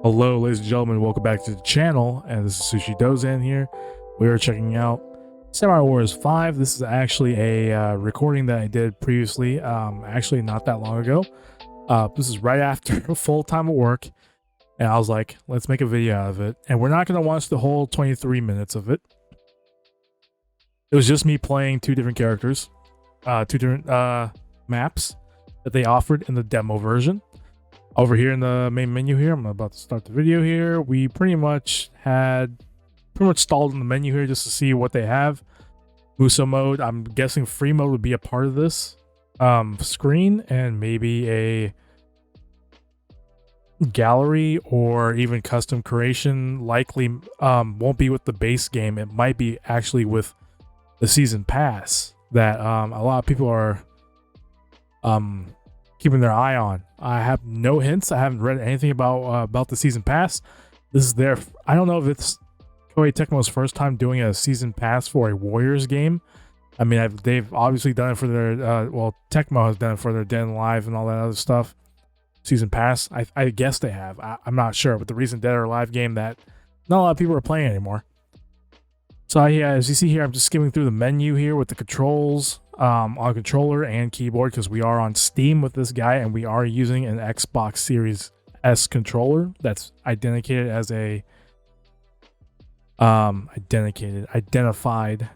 Hello, ladies and gentlemen, welcome back to the channel, and this is Sushi Dozan here. We are checking out Samurai Warriors 5. This is actually a recording that I did previously, actually not that long ago. This is right after a full time of work, and I was like, let's make a video out of it. And we're not going to watch the whole 23 minutes of it. It was just me playing two different characters, two different maps that they offered in the demo version. Over here in the main menu here, I'm about to start the video here. We pretty much stalled in the menu here just to see what they have. Muso mode, I'm guessing free mode would be a part of this screen, and maybe a gallery or even custom creation likely won't be with the base game. It might be actually with the season pass that a lot of people are keeping their eye on. I have no hints. I haven't read anything about the season pass. This is their, I don't know if it's Koei Tecmo's first time doing a season pass for a Warriors game. I mean, they've obviously done it for their well, Tecmo has done it for their Dead or Alive and all that other stuff. Season pass, I guess they have. I'm not sure, but the recent Dead or Alive game that not a lot of people are playing anymore. So yeah, as you see here, I'm just skimming through the menu here with the controls on controller and keyboard, because we are on Steam with this guy, and we are using an Xbox Series S controller that's identified as a identified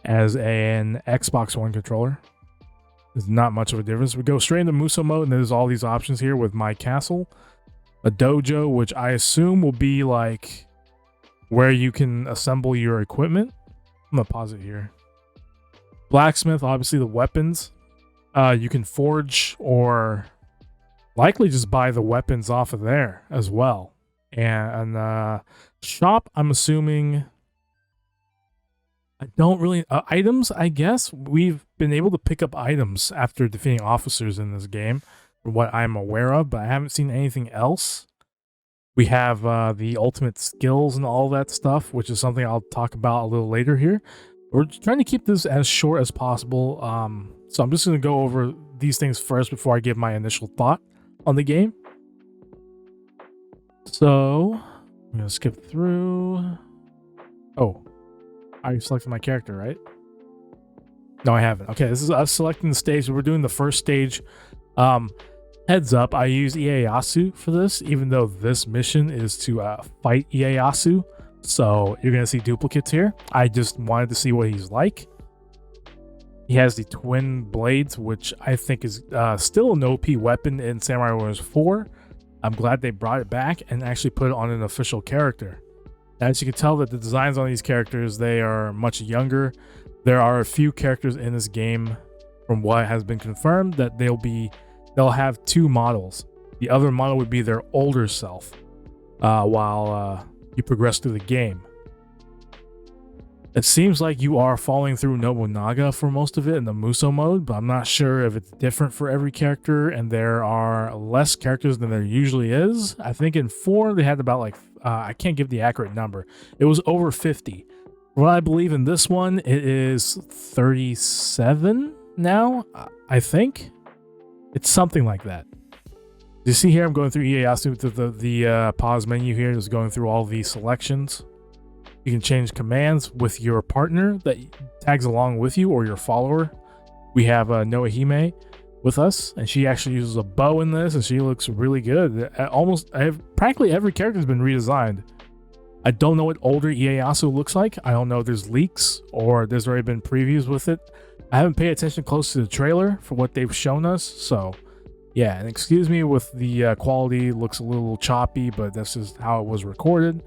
as an Xbox One controller. There's not much of a difference. We go straight into Muso mode, and there's all these options here with My Castle, a dojo, which I assume will be like where you can assemble your equipment. I'm gonna pause it here. Blacksmith, obviously the weapons. You can forge or likely just buy the weapons off of there as well. And shop, I'm assuming, I don't really items, I guess. We've been able to pick up items after defeating officers in this game, from what I'm aware of, but I haven't seen anything else. We have the ultimate skills and all that stuff, which is something I'll talk about a little later here. We're trying to keep this as short as possible, so I'm just going to go over these things first before I give my initial thought on the game. So I'm going to skip through. Oh, I selected my character, right? No, I haven't. Okay, this is us selecting the stage. We're doing the first stage. Heads up, I use Ieyasu for this, even though this mission is to fight Ieyasu. So you're going to see duplicates here. I just wanted to see what he's like. He has the twin blades, which I think is still an OP weapon in Samurai Warriors 4. I'm glad they brought it back and actually put it on an official character. As you can tell that the designs on these characters, they are much younger. There are a few characters in this game, from what has been confirmed, that they'll have two models. The other model would be their older self while you progress through the game. It seems like you are following through Nobunaga for most of it in the Muso mode, but I'm not sure if it's different for every character, and there are less characters than there usually is. I think in 4 they had about like, I can't give the accurate number. It was over 50. What I believe in this one, it is 37 now, I think. It's something like that. You see here, I'm going through Ieyasu to the pause menu here. Just going through all the selections. You can change commands with your partner that tags along with you or your follower. We have Noahime with us, and she actually uses a bow in this, and she looks really good. Practically every character has been redesigned. I don't know what older Ieyasu looks like. I don't know if there's leaks or there's already been previews with it. I haven't paid attention close to the trailer for what they've shown us, so yeah, and excuse me with the quality, looks a little choppy, but that's just how it was recorded.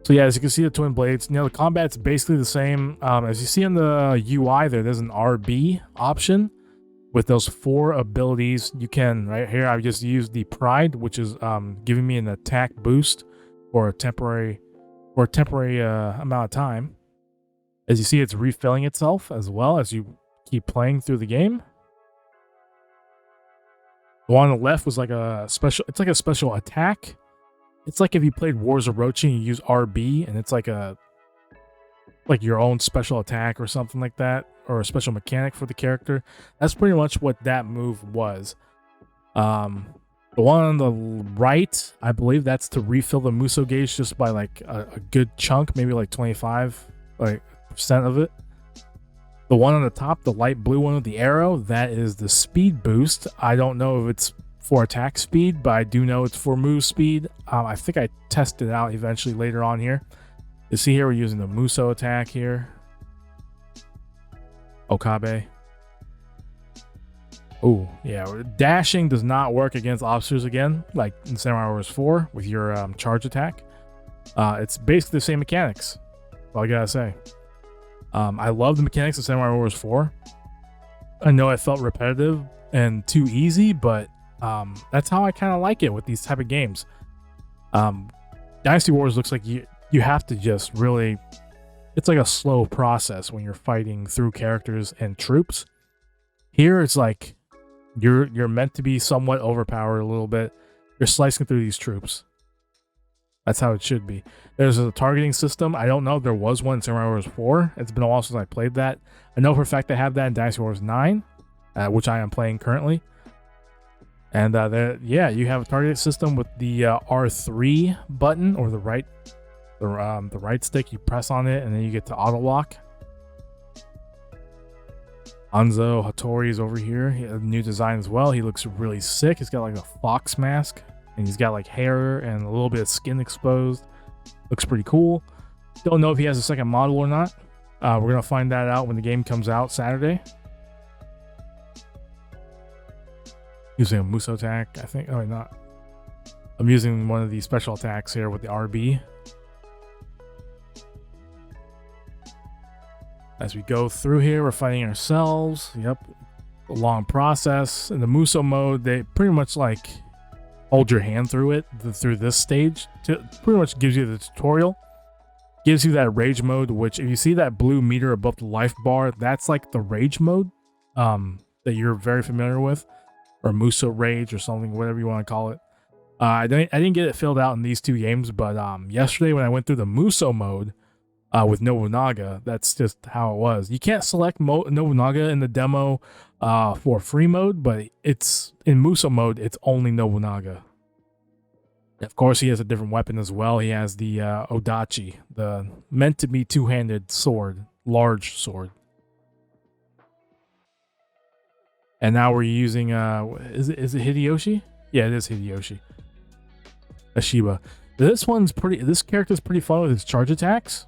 So yeah, as you can see, the twin blades, the combat's basically the same. As you see on the UI there's an RB option with those 4 abilities. You can, right here, I just used the Pride, which is giving me an attack boost for a temporary amount of time. As you see, it's refilling itself as well as you keep playing through the game. The one on the left was like a special, it's like a special attack. It's like if you played Wars of Orochi and you use RB, and it's like a like your own special attack or something like that, or a special mechanic for the character. That's pretty much what that move was. The one on the right, I believe that's to refill the Muso gauge just by like a good chunk, maybe like 25% of it. The one on the top, the light blue one with the arrow, that is the speed boost. I don't know if it's for attack speed, but I do know it's for move speed. I think I tested it out eventually later on here. You see here, we're using the Muso attack here. Okabe. Oh, yeah. Dashing does not work against officers again, like in Samurai Warriors 4 with your charge attack. It's basically the same mechanics. That's all I gotta say. I love the mechanics of Samurai Warriors 4. I know it felt repetitive and too easy, but that's how I kind of like it with these type of games. Dynasty Warriors looks like you have to just really... It's like a slow process when you're fighting through characters and troops. Here, it's like... You're meant to be somewhat overpowered a little bit. You're slicing through these troops. That's how it should be. There's a targeting system. I don't know if there was one in Samurai Warriors 4. It's been a while since I played that. I know for a fact they have that in Dynasty Warriors 9, which I am playing currently. And yeah, you have a targeting system with the R3 button, or the right stick. You press on it, and then you get to auto lock. Hanzo Hattori's over here. He has a new design as well. He looks really sick. He's got like a fox mask, and he's got like hair and a little bit of skin exposed. Looks pretty cool. Don't know if he has a second model or not. We're gonna find that out when the game comes out Saturday. Using a Muso attack, I think. Oh, wait, not. I'm using one of the special attacks here with the RB. As we go through here, we're fighting ourselves. Yep. A long process. In the Muso mode, they pretty much like hold your hand through it, through this stage. Pretty much gives you the tutorial. Gives you that rage mode, which if you see that blue meter above the life bar, that's like the rage mode that you're very familiar with. Or Muso rage or something, whatever you want to call it. I didn't get it filled out in these two games, but yesterday when I went through the Muso mode, with Nobunaga, that's just how it was. You can't select Nobunaga in the demo for free mode, but it's in Muso mode, it's only Nobunaga. Of course, he has a different weapon as well. He has the Odachi, the meant to be two-handed sword, large sword. And now we're using is it Hideyoshi? Yeah, it is Hideyoshi. Ashiba. This character's pretty fun with his charge attacks.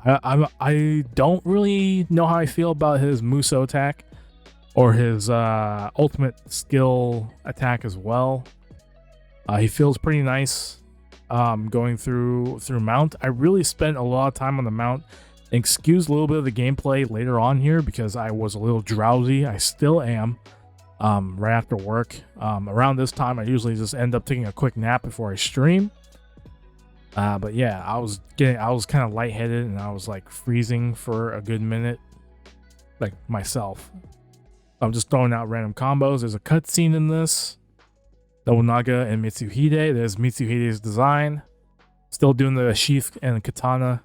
I don't really know how I feel about his Muso attack or his ultimate skill attack as well. He feels pretty nice going through mount. I really spent a lot of time on the mount. Excuse a little bit of the gameplay later on here because I was a little drowsy. I still am right after work. Around this time, I usually just end up taking a quick nap before I stream. But yeah, I was kind of lightheaded and I was like freezing for a good minute, like myself. I'm just throwing out random combos. There's a cutscene in this. Nobunaga and Mitsuhide. There's Mitsuhide's design. Still doing the sheath and katana.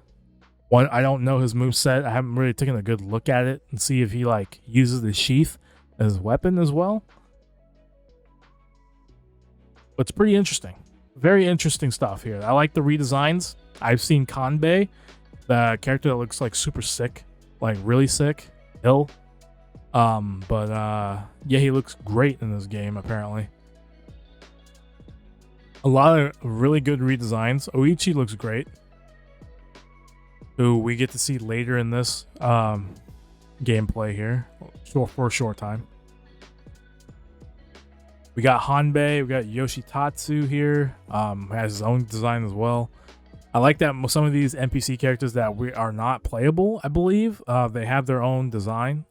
I don't know his moveset. I haven't really taken a good look at it and see if he like uses the sheath as a weapon as well. But it's pretty interesting. Very interesting stuff here. I like the redesigns. I've seen Kanbei, the character that looks like super sick, like really sick, ill. Yeah, he looks great in this game apparently. A lot of really good redesigns. Oichi looks great, who we get to see later in this gameplay here, for a short time. We got Hanbei, we got Yoshitatsu here, has his own design as well. I like that some of these NPC characters that we are not playable, I believe, they have their own design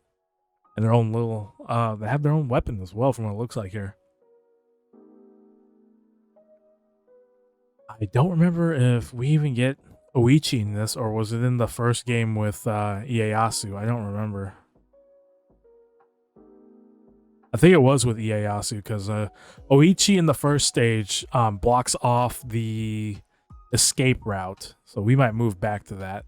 and their own little, they have their own weapon as well from what it looks like here. I don't remember if we even get Oichi in this, or was it in the first game with Ieyasu? I don't remember. I think it was with Ieyasu because Oichi in the first stage blocks off the escape route, so we might move back to that.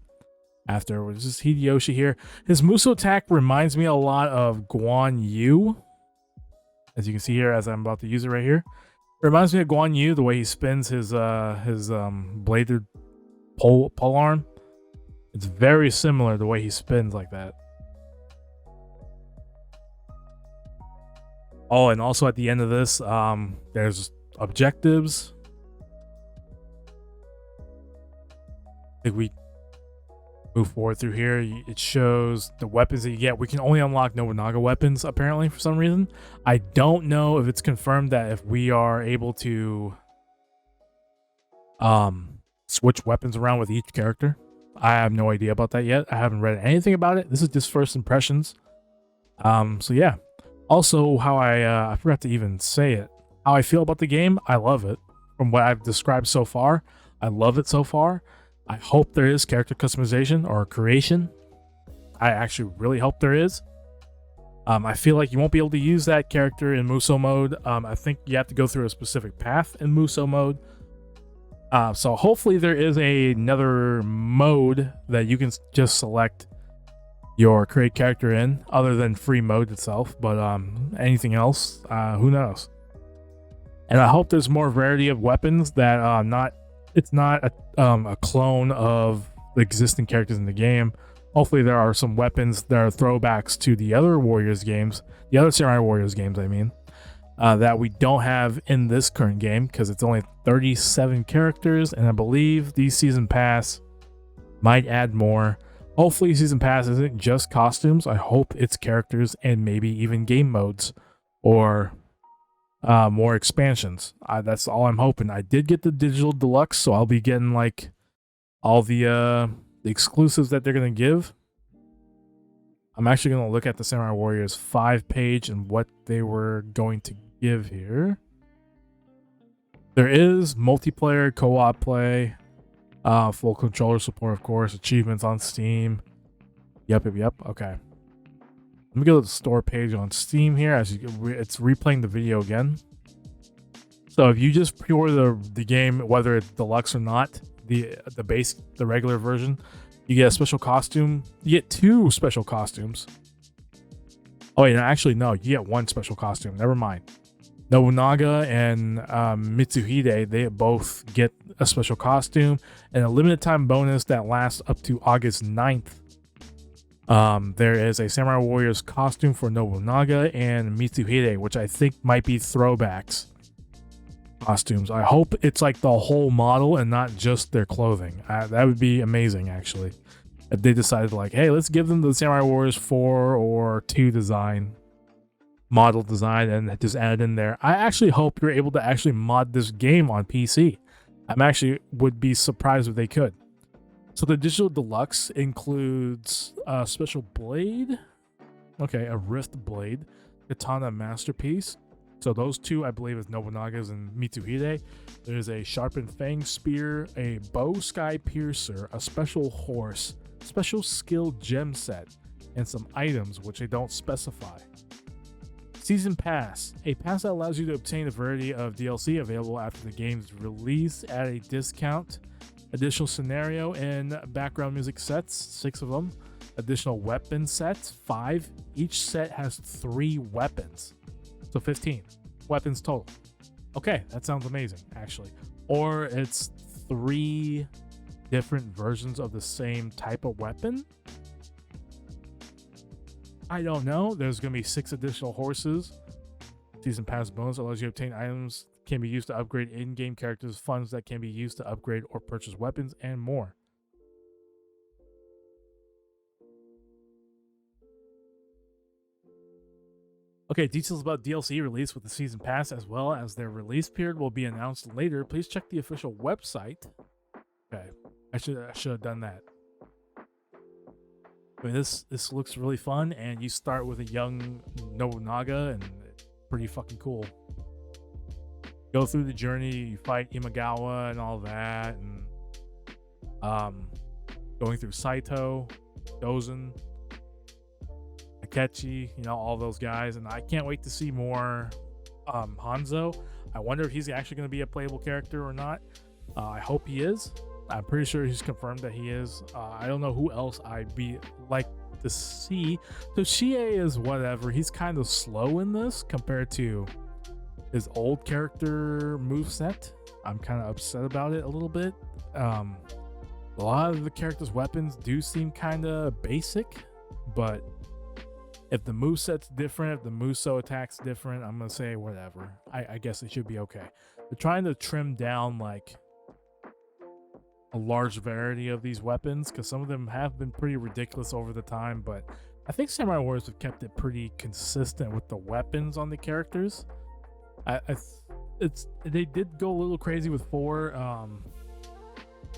after. This is Hideyoshi here. His Muso attack reminds me a lot of Guan Yu, as you can see here, as I'm about to use it right here. It reminds me of Guan Yu, the way he spins his bladed pole arm. It's very similar the way he spins like that. Oh, and also at the end of this, there's objectives. I think we move forward through here. It shows the weapons that you get. We can only unlock Nobunaga weapons, apparently, for some reason. I don't know if it's confirmed that if we are able to switch weapons around with each character. I have no idea about that yet. I haven't read anything about it. This is just first impressions. So yeah. Also, how I forgot to even say it. How I feel about the game, I love it. From what I've described so far, I love it so far. I hope there is character customization or creation. I actually really hope there is. I feel like you won't be able to use that character in Muso mode. I think you have to go through a specific path in Muso mode. So hopefully there is another mode that you can just select your create character in, other than free mode itself. But anything else, who knows? And I hope there's more variety of weapons that it's not a clone of the existing characters in the game. Hopefully there are some weapons that are throwbacks to the other Warriors games, the other Samurai Warriors games, I mean, that we don't have in this current game, because it's only 37 characters, and I believe the Season Pass might add more. Hopefully Season Pass isn't just costumes. I hope it's characters and maybe even game modes or more expansions. That's all I'm hoping. I did get the digital deluxe, so I'll be getting like all the exclusives that they're gonna give. I'm actually gonna look at the Samurai Warriors 5-page and what they were going to give here. There is multiplayer co-op play, full controller support, of course, achievements on Steam. Yep. Okay. Let me go to the store page on Steam here. As it's replaying the video again. So if you just pre-order the game, whether it's deluxe or not, the regular version, you get a special costume. You get 2 special costumes. Oh wait, actually no, you get 1 special costume. Never mind. Nobunaga and Mitsuhide, they both get a special costume and a limited time bonus that lasts up to August 9th. There is a Samurai Warriors costume for Nobunaga and Mitsuhide, which I think might be throwbacks costumes. I hope it's like the whole model and not just their clothing. That would be amazing, actually. If they decided like, hey, let's give them the Samurai Warriors 4 or 2 model design and just add it in there. I actually hope you're able to actually mod this game on PC. Would be surprised if they could. So the digital deluxe includes a special blade. Okay, a wrist blade, katana masterpiece. So those 2, I believe, is Nobunaga's and Mitsuhide. There's a sharpened fang spear, a bow sky piercer, a special horse, special skill gem set, and some items which they don't specify. Season Pass, a pass that allows you to obtain a variety of DLC available after the game's release at a discount. Additional scenario and background music sets, 6 of them. Additional weapon sets, 5. Each set has 3 weapons. So 15 weapons total. Okay, that sounds amazing, actually. Or it's 3 different versions of the same type of weapon. I don't know. There's going to be 6 additional horses. Season Pass bonus allows you to obtain items can be used to upgrade in-game characters, funds that can be used to upgrade or purchase weapons, and more. Okay, details about DLC release with the Season Pass as well as their release period will be announced later. Please check the official website. Okay, I should have done that. I mean, this looks really fun, and you start with a young Nobunaga, and it's pretty fucking cool. Go through the journey, you fight Imagawa and all that, and going through Saito, Dozen, Akechi, all those guys, and I can't wait to see more Hanzo. I wonder if he's actually going to be a playable character or not. I hope he is. I'm pretty sure he's confirmed that he is. I don't know who else I'd be like to see. So Chie is whatever. He's kind of slow in this compared to his old character moveset. I'm kind of upset about it a little bit. A lot of the character's weapons do seem kind of basic, but if the moveset's different, if the Muso attack's different, I'm gonna say whatever. I guess it should be okay. They're trying to trim down like a large variety of these weapons because some of them have been pretty ridiculous over the time, but I think Samurai Warriors have kept it pretty consistent with the weapons on the characters. They did go a little crazy with 4.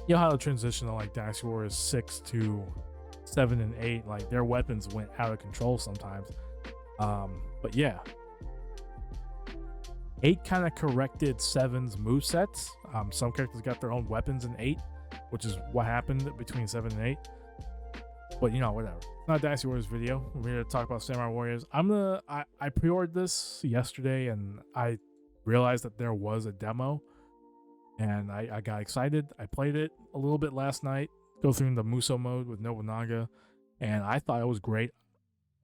You know how the transition to like Dynasty Warriors 6 to 7 and 8, like their weapons went out of control sometimes. But yeah, 8 kind of corrected 7's movesets. Some characters got their own weapons in 8, which is what happened between 7 and 8. But you know, whatever. It's not a Dynasty Warriors video. We're here to talk about Samurai Warriors. I pre-ordered this yesterday and I realized that there was a demo. And I got excited. I played it a little bit last night. Go through the Muso mode with Nobunaga. And I thought it was great.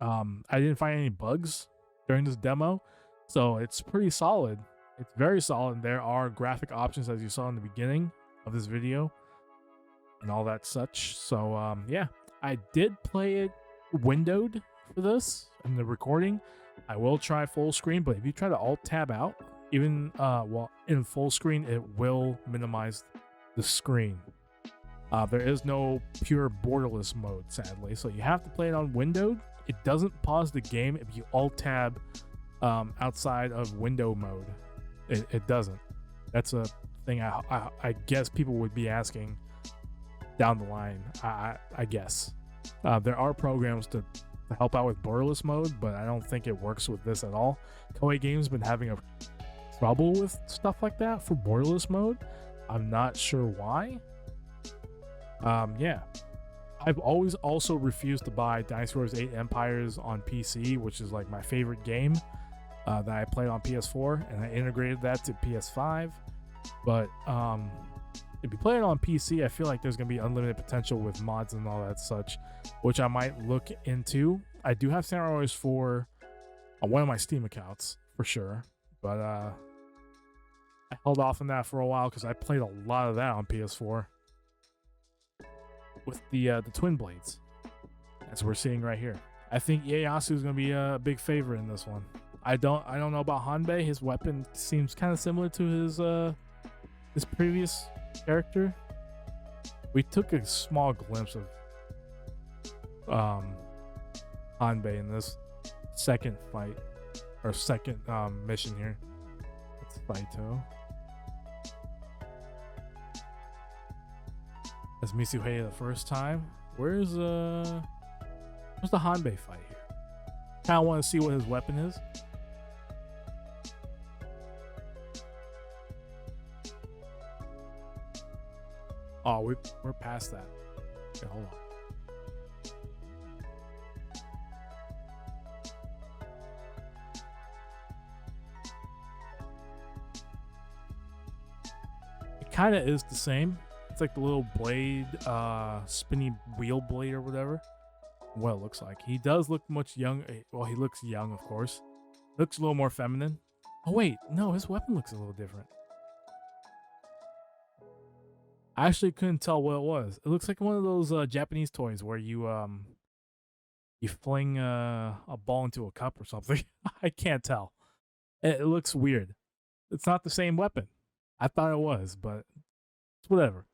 I didn't find any bugs during this demo. So it's pretty solid. It's very solid. There are graphic options as you saw in the beginning of this video. And all that such. So yeah. I did play it windowed for this in the recording. I will try full screen, but if you try to alt tab out, even in full screen, it will minimize the screen. There is no pure borderless mode, sadly, so you have to play it on windowed. It doesn't pause the game if you alt tab outside of window mode. It doesn't. That's a thing I guess people would be asking down the line. I guess there are programs to help out with borderless mode, but I don't think it works with this at all. Koei Games been having a trouble with stuff like that for borderless mode. I'm not sure why. Yeah, I've always also refused to buy Dynasty Warriors 8 Empires on PC, which is like my favorite game that I played on PS4, and I integrated that to PS5. But if you play it on PC, I feel like there's gonna be unlimited potential with mods and all that such, which I might look into. I do have Samurai Warriors 4 on one of my Steam accounts for sure, but I held off on that for a while because I played a lot of that on PS4 with the Twin Blades, as we're seeing right here. I think Ieyasu is gonna be a big favorite in this one. I don't know about Hanbei. His weapon seems kind of similar to his previous character. We took a small glimpse of Hanbei in this second fight or second mission here. It's Saito. That's Mitsuhei the first time. Where's the Hanbei fight here? Kind of want to see what his weapon is. Oh, we're past that. Okay, hold on. It kind of is the same. It's like the little blade, spinny wheel blade or whatever. What it looks like. He does look much young. Well, he looks young, of course. Looks a little more feminine. Oh wait, no, his weapon looks a little different. I actually couldn't tell what it was. It looks like one of those Japanese toys where you fling a ball into a cup or something. I can't tell. It looks weird. It's not the same weapon. I thought it was, but it's whatever.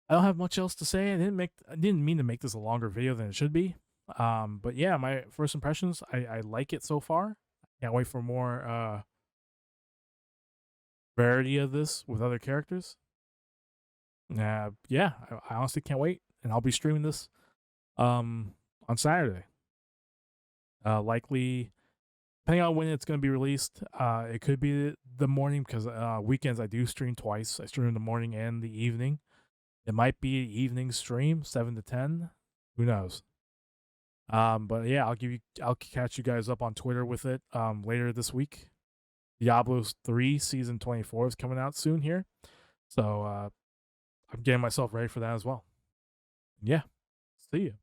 I don't have much else to say. I didn't mean to make this a longer video than it should be. But yeah, my first impressions, I like it so far. Can't wait for more variety of this with other characters. Yeah, I honestly can't wait, and I'll be streaming this on Saturday. Likely, depending on when it's going to be released, it could be the morning because weekends I do stream twice. I stream in the morning and the evening. It might be an evening stream, 7 to 10. Who knows? But yeah, I'll catch you guys up on Twitter with it later this week. Diablo 3 Season 24 is coming out soon here. So I'm getting myself ready for that as well. Yeah. See you.